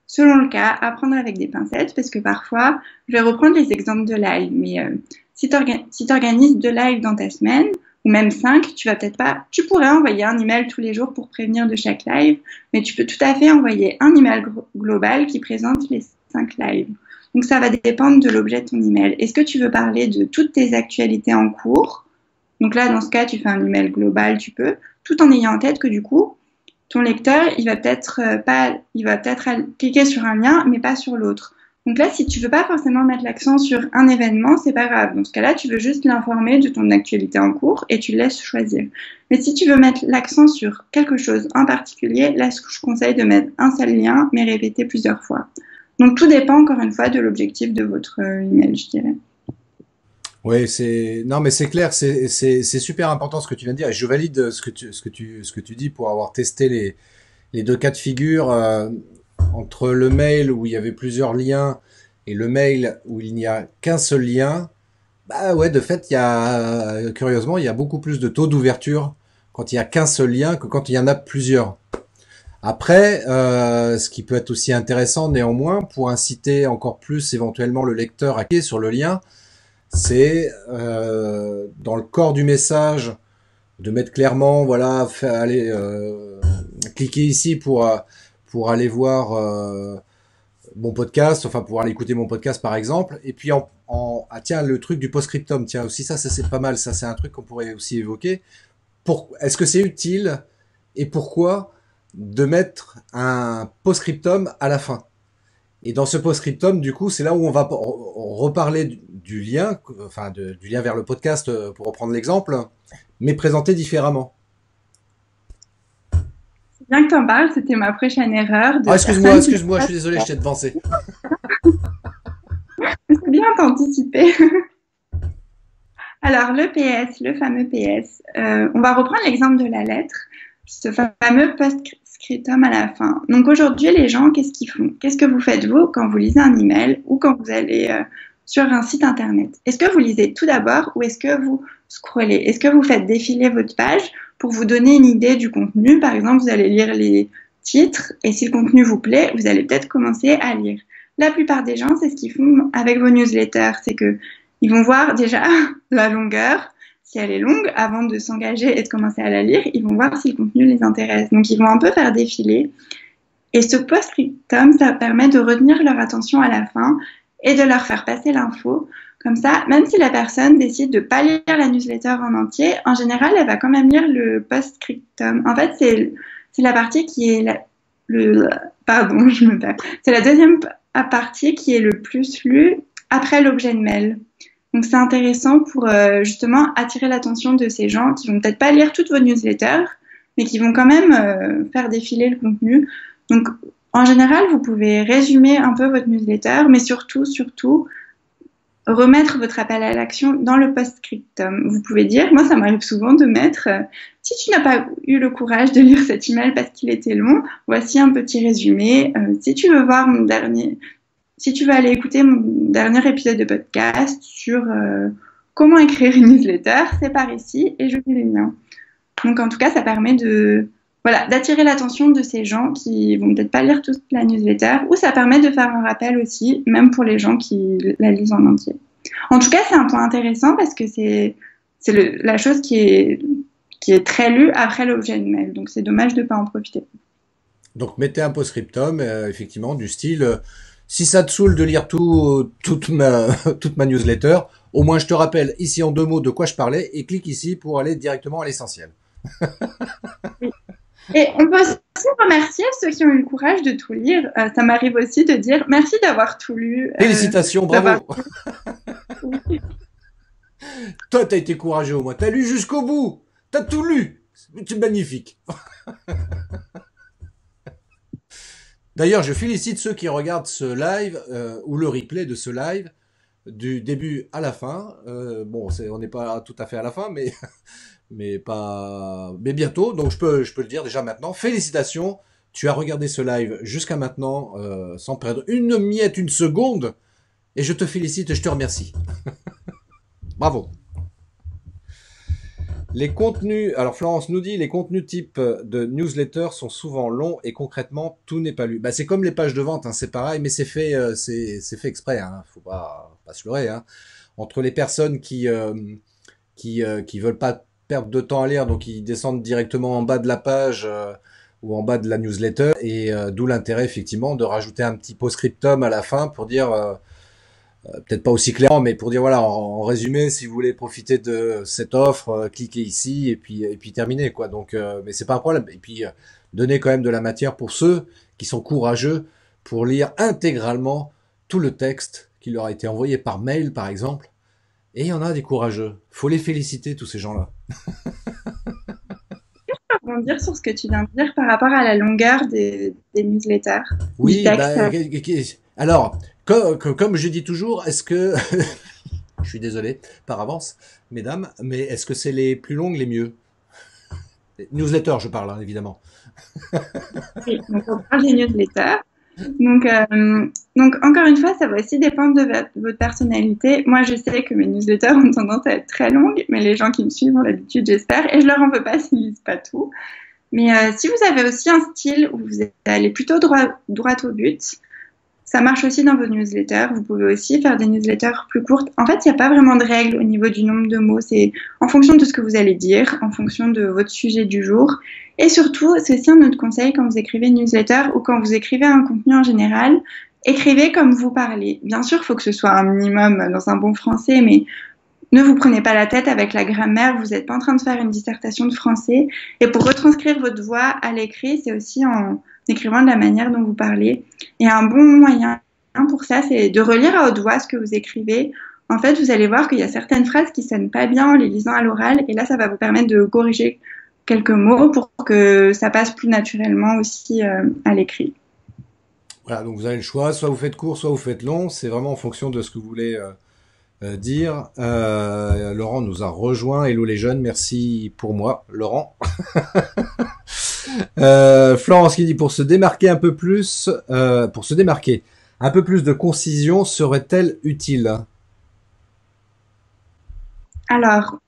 selon le cas, à prendre avec des pincettes parce que parfois, je vais reprendre les exemples de live, mais si tu organises 2 lives dans ta semaine, ou même 5, tu pourrais envoyer un email tous les jours pour prévenir de chaque live, mais tu peux tout à fait envoyer un email global qui présente les 5 lives. Donc ça va dépendre de l'objet de ton email. Est-ce que tu veux parler de toutes tes actualités en cours? Donc là, dans ce cas, tu fais un email global, tu peux, tout en ayant en tête que du coup, ton lecteur, il va peut-être cliquer sur un lien, mais pas sur l'autre. Donc là, si tu veux pas forcément mettre l'accent sur un événement, c'est pas grave. Dans ce cas-là, tu veux juste l'informer de ton actualité en cours et tu le laisses choisir. Mais si tu veux mettre l'accent sur quelque chose en particulier, là, je conseille de mettre un seul lien, mais répéter plusieurs fois. Donc tout dépend encore une fois de l'objectif de votre email, je dirais. Oui, non, mais c'est clair, c'est super important ce que tu viens de dire. Et je valide ce que tu dis pour avoir testé les 2 cas de figure entre le mail où il y avait plusieurs liens et le mail où il n'y a qu'un seul lien. Bah ouais, de fait, curieusement, il y a beaucoup plus de taux d'ouverture quand il y a qu'un seul lien que quand il y en a plusieurs. Après, ce qui peut être aussi intéressant néanmoins pour inciter encore plus éventuellement le lecteur à cliquer sur le lien, c'est dans le corps du message de mettre clairement, voilà, cliquez ici pour aller voir mon podcast, enfin pour aller écouter mon podcast par exemple, et puis tiens, le truc du post-scriptum, tiens aussi ça c'est pas mal, ça c'est un truc qu'on pourrait aussi évoquer. Est-ce que c'est utile et pourquoi de mettre un post-scriptum à la fin? Et dans ce post-scriptum, du coup, c'est là où on va reparler du lien, enfin du lien vers le podcast, pour reprendre l'exemple, mais présenté différemment. C'est bien que tu en parles, c'était ma prochaine erreur. Excuse-moi, je suis désolé, je t'ai devancé. C'est bien d'anticiper. Alors, le PS, le fameux PS, on va reprendre l'exemple de la lettre, ce fameux post-scriptum à la fin. Donc aujourd'hui, les gens, qu'est-ce qu'ils font? Qu'est-ce que vous faites vous quand vous lisez un email ou quand vous allez sur un site internet? Est-ce que vous lisez tout d'abord ou est-ce que vous scrollez? Est-ce que vous faites défiler votre page pour vous donner une idée du contenu? Par exemple, vous allez lire les titres et si le contenu vous plaît, vous allez peut-être commencer à lire. La plupart des gens, c'est ce qu'ils font avec vos newsletters, c'est que ils vont voir déjà la longueur. Si elle est longue, avant de s'engager et de commencer à la lire, ils vont voir si le contenu les intéresse. Donc, ils vont un peu faire défiler. Et ce post-scriptum, ça permet de retenir leur attention à la fin et de leur faire passer l'info. Comme ça, même si la personne décide de ne pas lire la newsletter en entier, en général, elle va quand même lire le post-scriptum. En fait, c'est la partie qui est pardon, je me perds. C'est la deuxième partie qui est le plus lue après l'objet de mail. Donc, c'est intéressant pour justement attirer l'attention de ces gens qui vont peut-être pas lire toutes vos newsletters, mais qui vont quand même faire défiler le contenu. Donc, en général, vous pouvez résumer un peu votre newsletter, mais surtout, remettre votre appel à l'action dans le post-scriptum. Vous pouvez dire, moi, ça m'arrive souvent de mettre, si tu n'as pas eu le courage de lire cet email parce qu'il était long, voici un petit résumé. Si tu veux voir mon dernier si tu veux aller écouter mon dernier épisode de podcast sur comment écrire une newsletter, c'est par ici et je mets les liens. Donc en tout cas, ça permet de voilà, d'attirer l'attention de ces gens qui vont peut-être pas lire toute la newsletter, ou ça permet de faire un rappel aussi, même pour les gens qui la lisent en entier. En tout cas, c'est un point intéressant parce que c'est la chose qui est très lue après l'objet de mail. Donc c'est dommage de pas en profiter. Donc mettez un post-scriptum, effectivement, du style si ça te saoule de lire toute ma toute ma newsletter, au moins je te rappelle ici en 2 mots de quoi je parlais et clique ici pour aller directement à l'essentiel. Oui. Et on peut aussi remercier ceux qui ont eu le courage de tout lire. Ça m'arrive aussi de dire merci d'avoir tout lu. Félicitations, bravo. Oui. Toi, t'as été courageux au moins. T'as lu jusqu'au bout. T'as tout lu. C'est magnifique. D'ailleurs, je félicite ceux qui regardent ce live ou le replay de ce live du début à la fin. Bon, on n'est pas tout à fait à la fin, mais bientôt. Donc je peux le dire déjà maintenant. Félicitations. Tu as regardé ce live jusqu'à maintenant sans perdre une miette, une seconde. Et je te félicite et je te remercie. Bravo. Les contenus, alors Florence nous dit, les contenus type de newsletter sont souvent longs et concrètement tout n'est pas lu. Bah c'est comme les pages de vente, hein, c'est pareil, mais c'est fait exprès, hein, faut pas se leurrer. Hein. Entre les personnes qui veulent pas perdre de temps à lire, donc ils descendent directement en bas de la page ou en bas de la newsletter, et d'où l'intérêt effectivement de rajouter un petit post-scriptum à la fin pour dire peut-être pas aussi clairement, mais pour dire voilà, en résumé, si vous voulez profiter de cette offre, cliquez ici et puis terminez quoi. Donc, mais c'est pas un problème. Et puis donner quand même de la matière pour ceux qui sont courageux pour lire intégralement tout le texte qui leur a été envoyé par mail, par exemple. Et il y en a des courageux. Faut les féliciter tous ces gens-là. Rebondir sur ce que tu viens de dire par rapport à la longueur des newsletters, du Oui, texte. bah, alors, comme je dis toujours, est-ce que je suis désolé par avance, mesdames, mais est-ce que c'est les plus longues les mieux? Newsletter, je parle, hein, évidemment. Oui, donc on parle des newsletters. Donc, encore une fois, ça va aussi dépendre de votre personnalité. Moi, je sais que mes newsletters ont tendance à être très longues, mais les gens qui me suivent ont l'habitude, j'espère, et je leur en veux pas s'ils lisent pas tout. Mais si vous avez aussi un style où vous allez plutôt droit au but, ça marche aussi dans vos newsletters. Vous pouvez aussi faire des newsletters plus courtes. En fait, il n'y a pas vraiment de règle au niveau du nombre de mots. C'est en fonction de ce que vous allez dire, en fonction de votre sujet du jour. Et surtout, c'est aussi un autre conseil quand vous écrivez une newsletter ou quand vous écrivez un contenu en général, écrivez comme vous parlez. Bien sûr, il faut que ce soit un minimum dans un bon français, mais ne vous prenez pas la tête avec la grammaire. Vous n'êtes pas en train de faire une dissertation de français. Et pour retranscrire votre voix à l'écrit, c'est aussi en écrivant de la manière dont vous parlez. Et un bon moyen pour ça, c'est de relire à haute voix ce que vous écrivez. En fait, vous allez voir qu'il y a certaines phrases qui sonnent pas bien en les lisant à l'oral. Et là, ça va vous permettre de corriger quelques mots pour que ça passe plus naturellement aussi à l'écrit. Voilà, donc vous avez le choix, soit vous faites court, soit vous faites long. C'est vraiment en fonction de ce que vous voulez dire. Laurent nous a rejoint. Hello les jeunes, merci pour moi, Laurent. Florence qui dit pour se démarquer un peu plus, un peu plus de concision serait-elle utile? Alors,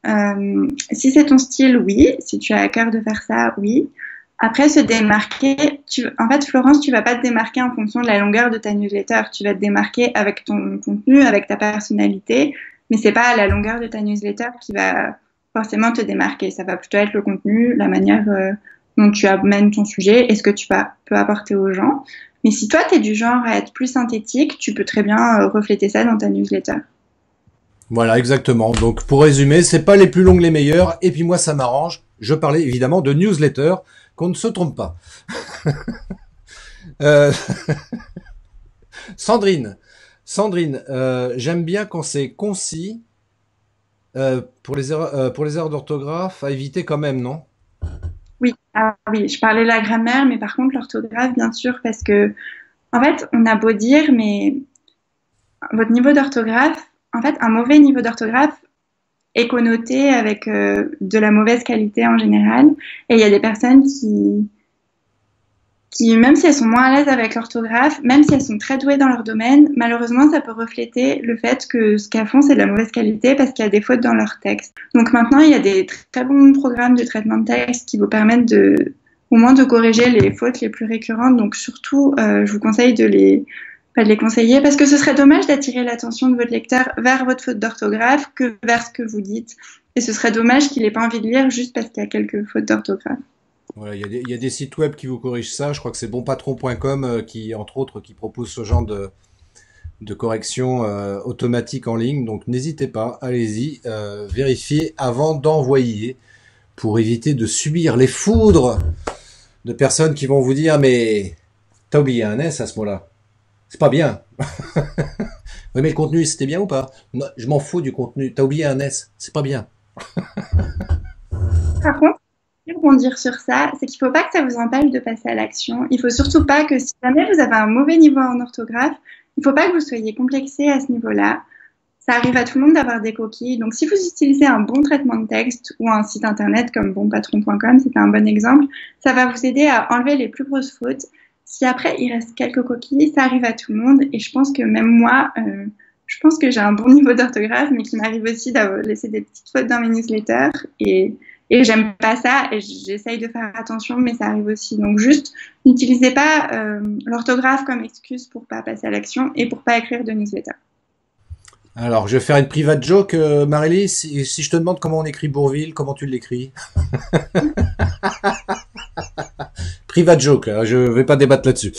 si c'est ton style, oui. Si tu as à cœur de faire ça, oui. Après, se démarquer, en fait, Florence, tu vas pas te démarquer en fonction de la longueur de ta newsletter. Tu vas te démarquer avec ton contenu, avec ta personnalité, mais c'est pas la longueur de ta newsletter qui va forcément te démarquer. Ça va plutôt être le contenu, la manière dont tu amènes ton sujet et ce que tu peux apporter aux gens. Mais si toi, tu es du genre à être plus synthétique, tu peux très bien refléter ça dans ta newsletter. Voilà, exactement. Donc, pour résumer, c'est pas les plus longues les meilleures. Et puis moi, ça m'arrange. Je parlais évidemment de newsletter, qu'on ne se trompe pas. Euh, Sandrine, j'aime bien quand c'est concis. Pour les erreurs d'orthographe, à éviter quand même, non? Oui, oui, je parlais de la grammaire, mais par contre l'orthographe, bien sûr, parce que en fait, on a beau dire, mais votre niveau d'orthographe, en fait, un mauvais niveau d'orthographe est connoté avec de la mauvaise qualité en général. Et il y a des personnes qui, même si elles sont moins à l'aise avec l'orthographe, même si elles sont très douées dans leur domaine, malheureusement, ça peut refléter le fait que ce qu'elles font, c'est de la mauvaise qualité parce qu'il y a des fautes dans leur texte. Donc maintenant, il y a des très bons programmes de traitement de texte qui vous permettent au moins de corriger les fautes les plus récurrentes. Donc surtout, je vous conseille pas de les conseiller parce que ce serait dommage d'attirer l'attention de votre lecteur vers votre faute d'orthographe que vers ce que vous dites. Et ce serait dommage qu'il n'ait pas envie de lire juste parce qu'il y a quelques fautes d'orthographe. Voilà, il y a des sites web qui vous corrigent ça. Je crois que c'est bonpatron.com qui, entre autres, qui propose ce genre de correction automatique en ligne. Donc n'hésitez pas, allez-y, vérifiez avant d'envoyer pour éviter de subir les foudres de personnes qui vont vous dire mais t'as oublié un S à ce mot-là. C'est pas bien. Oui, mais le contenu, c'était bien ou pas? Non, je m'en fous du contenu. T'as oublié un S. C'est pas bien. Par contre, rebondir sur ça, c'est qu'il ne faut pas que ça vous empêche de passer à l'action. Il ne faut surtout pas que si jamais vous avez un mauvais niveau en orthographe, il ne faut pas que vous soyez complexé à ce niveau-là. Ça arrive à tout le monde d'avoir des coquilles. Donc, si vous utilisez un bon traitement de texte ou un site internet comme bonpatron.com, c'est un bon exemple, ça va vous aider à enlever les plus grosses fautes. Si après, il reste quelques coquilles, ça arrive à tout le monde. Et je pense que même moi, je pense que j'ai un bon niveau d'orthographe, mais qu'il m'arrive aussi d'avoir laissé des petites fautes dans mes newsletters. Et j'aime pas ça et j'essaye de faire attention, mais ça arrive aussi. Donc juste, n'utilisez pas l'orthographe comme excuse pour pas passer à l'action et pour pas écrire de newsletter. Alors, je vais faire une private joke, Marélie. Si je te demande comment on écrit Bourville, comment tu l'écris? Private joke, là, je vais pas débattre là-dessus.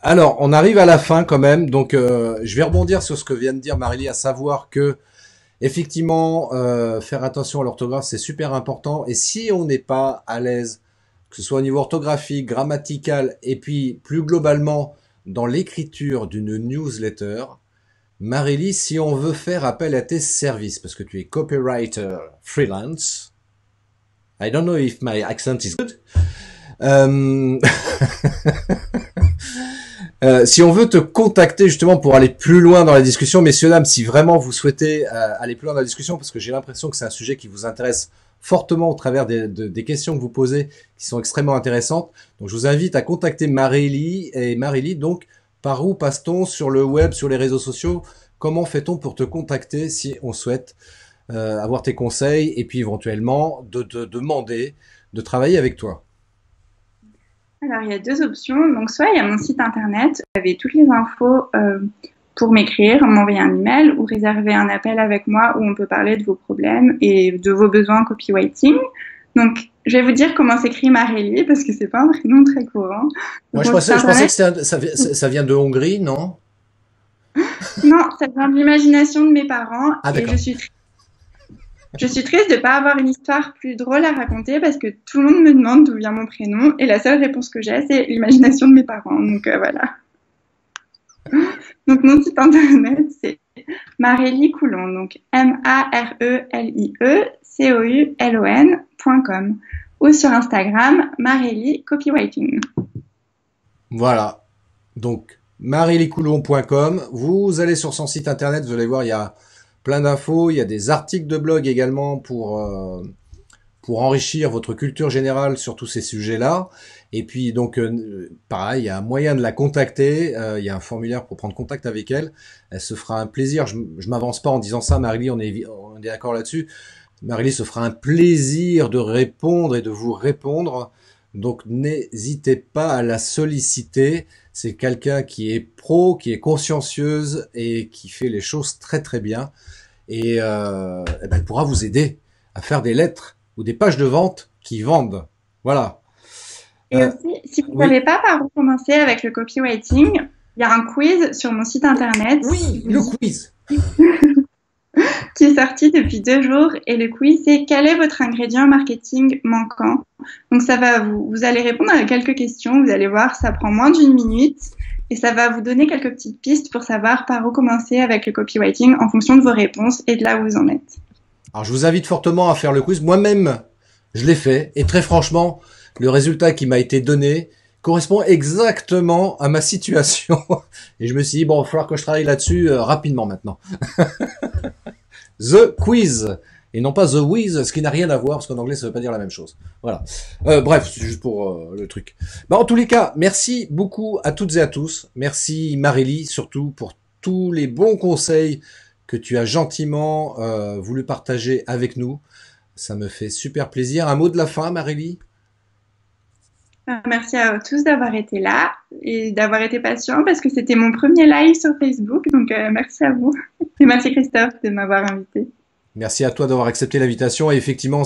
Alors, on arrive à la fin quand même, donc je vais rebondir sur ce que vient de dire Marélie, à savoir que effectivement, faire attention à l'orthographe, c'est super important. Et si on n'est pas à l'aise, que ce soit au niveau orthographique, grammatical, et puis plus globalement dans l'écriture d'une newsletter, Marélie, si on veut faire appel à tes services, parce que tu es copywriter freelance, I don't know if my accent is good. Si on veut te contacter justement pour aller plus loin dans la discussion, messieurs, dames, si vraiment vous souhaitez aller plus loin dans la discussion, parce que j'ai l'impression que c'est un sujet qui vous intéresse fortement au travers des questions que vous posez, qui sont extrêmement intéressantes. Donc je vous invite à contacter Marélie. Et Marélie, donc, par où passe-t-on sur le web, sur les réseaux sociaux? Comment fait-on pour te contacter si on souhaite avoir tes conseils et puis éventuellement de te demander de travailler avec toi? Alors, il y a deux options. Donc, soit il y a mon site internet, vous avez toutes les infos pour m'écrire, m'envoyer un email ou réserver un appel avec moi où on peut parler de vos problèmes et de vos besoins en copywriting. Donc, je vais vous dire comment s'écrit Marélie parce que c'est pas un prénom très courant. Moi, je pensais que ça vient de Hongrie, non? Non, ça vient de l'imagination de mes parents et je suis triste de ne pas avoir une histoire plus drôle à raconter parce que tout le monde me demande d'où vient mon prénom et la seule réponse que j'ai, c'est l'imagination de mes parents. Donc voilà. Donc mon site internet, c'est Marélie Coulon, donc MARELIE-COULON.com ou sur Instagram, Marélie Copywriting. Voilà. Donc, maréliecoulon.com. Vous allez sur son site internet, vous allez voir, il y a plein d'infos, il y a des articles de blog également pour enrichir votre culture générale sur tous ces sujets-là. Et puis donc pareil, il y a un moyen de la contacter, il y a un formulaire pour prendre contact avec elle. Elle se fera un plaisir, je m'avance pas en disant ça, Marélie, on est d'accord là-dessus. Marélie se fera un plaisir de répondre et de vous répondre. Donc n'hésitez pas à la solliciter. C'est quelqu'un qui est pro, qui est consciencieuse et qui fait les choses très très bien. Et elle pourra vous aider à faire des lettres ou des pages de vente qui vendent. Voilà. Et aussi, si vous ne savez pas par où commencer avec le copywriting, il y a un quiz sur mon site internet. Oui, le quiz qui est sorti depuis 2 jours. Et le quiz, c'est quel est votre ingrédient marketing manquant? Donc ça va vous allez répondre à quelques questions. Vous allez voir, ça prend moins d'1 minute. Et ça va vous donner quelques petites pistes pour savoir par où commencer avec le copywriting en fonction de vos réponses et de là où vous en êtes. Alors je vous invite fortement à faire le quiz. Moi-même, je l'ai fait. Et très franchement, le résultat qui m'a été donné correspond exactement à ma situation. Et je me suis dit, bon, il va falloir que je travaille là-dessus rapidement maintenant. The quiz. et non pas The Wiz, ce qui n'a rien à voir, parce qu'en anglais ça veut pas dire la même chose. Voilà. Bref, c'est juste pour le truc. Bah, en tous les cas, merci beaucoup à toutes et à tous. Merci Marélie, surtout pour tous les bons conseils que tu as gentiment voulu partager avec nous. Ça me fait super plaisir. Un mot de la fin, Marélie? Merci à tous d'avoir été là et d'avoir été patient parce que c'était mon premier live sur Facebook. Donc, merci à vous. Et merci Christophe de m'avoir invité. Merci à toi d'avoir accepté l'invitation. Et effectivement,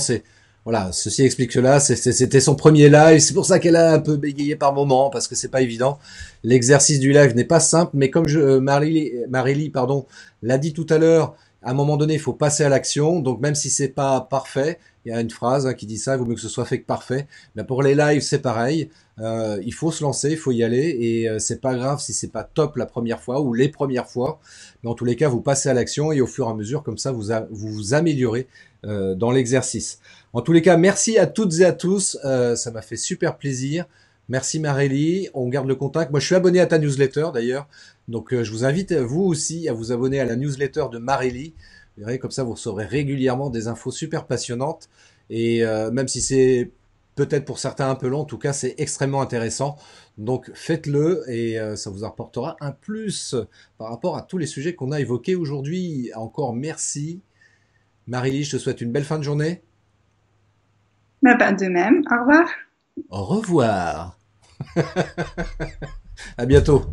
voilà, ceci explique cela. C'était son premier live. C'est pour ça qu'elle a un peu bégayé par moment, parce que c'est pas évident. L'exercice du live n'est pas simple, mais comme Marélie, pardon, l'a dit tout à l'heure, à un moment donné, il faut passer à l'action. Donc même si c'est pas parfait, il y a une phrase qui dit ça, il vaut mieux que ce soit fait que parfait. Mais pour les lives, c'est pareil. Il faut se lancer, il faut y aller, et c'est pas grave si c'est pas top la première fois ou les premières fois. Mais en tous les cas, vous passez à l'action et au fur et à mesure, comme ça, vous vous améliorez dans l'exercice. En tous les cas, merci à toutes et à tous. Ça m'a fait super plaisir. Merci Marélie. On garde le contact. Moi, je suis abonné à ta newsletter d'ailleurs. Donc, je vous invite, vous aussi, à vous abonner à la newsletter de Marélie. Vous verrez, comme ça, vous recevrez régulièrement des infos super passionnantes. Et même si c'est peut-être pour certains un peu long, en tout cas, c'est extrêmement intéressant. Donc, faites-le et ça vous apportera un plus par rapport à tous les sujets qu'on a évoqués aujourd'hui. Encore merci. Marélie, je te souhaite une belle fin de journée. Bah, pas de même. Au revoir. Au revoir. À bientôt.